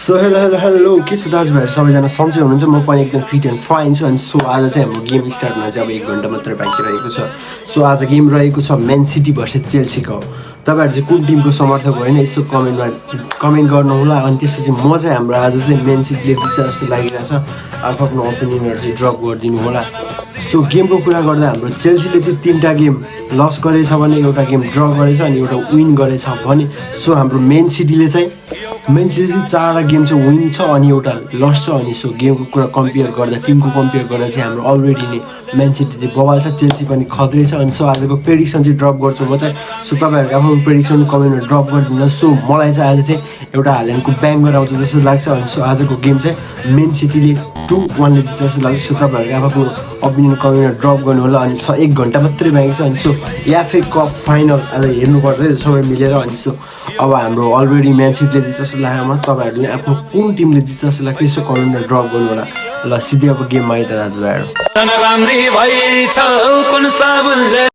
so hello के छ दाजुभाइहरू सबैजना सन्चै हुनुहुन्छ म पनि एकदम फिट एन्ड फाइन छु अनि सो आज चाहिँ हाम्रो गेम स्टार्टमा चाहिँ अब 1 घन्टा मात्रै बाँकी रहेको छ सो आज गेम रहेको छ म्यान सिटी भर्सेस चेल्सीको तपाईहरु चाहिँ कुन टिमको समर्थक हो हैन यसो कमेन्ट गर्नु होला अनि त्यसपछि म चाहिँ हाम्रो आज चाहिँ म्यान सिटीले जित्छ जस्तो लागिरहेछ आफ्नो ओपिनियनहरु चाहिँ ड्रप गरिदिनु होला सो गेमको कुरा गर्दा हाम्रो चेल्सीले चाहिँ 3टा गेम लस गरेछ भने एउटा गेम ड्र गरेछ अनि एउटा विन गरेछ भने सो हाम्रो म्यान सिटीले चाहिँ 4वटा गेम चाहिँ विन छ अनि एउटा लस छ अनि सो गेमको कुरा कम्पेयर गर्दा टिमको कम्पेयर गर्दा चाहिँ हाम्रो अलरेडी नै म्यान सिटी चाहिँ बवाल छ चेल्सी पनि खत्रै छ अनि सो आजको प्रेडिक्सन चाहिँ ड्रप गर्छु म चाहिँ सो तपाईहरुको आफ्नो प्रेडिक्सन कमेन्टमा ड्रप गरिदिनु सो मलाई चाहिँ आज चाहिँ एउटा हाल्यान्डको ब्याङ्गर आउँछ जस्तो लाग्छ अनि सो आजको गेम चाहिँ म्यान सिटीले 2-1 ले जित्छ जस्तो लाग्छ सो तपाईहरुको आफ्नो ओपिनियन कमेन्टमा ड्रप गर्नु होला अनि 1 घन्टा मात्रै बाँकी छ अनि सो एफए कप फाइनल आज हेर्नु पर्दै सबै मिलेर अनि सो अब हाम्रो अलरेडी म्यान सिटीले जित्छ जस्तो लाग्यो तपाईहरुले आफ्नो कुन टिमले जित्छ जस्तो लाग्छ यसो कमेन्टमा ड्रप गर्नु होला ल सिधै अब गेममा आइ त दाजुभाइहरु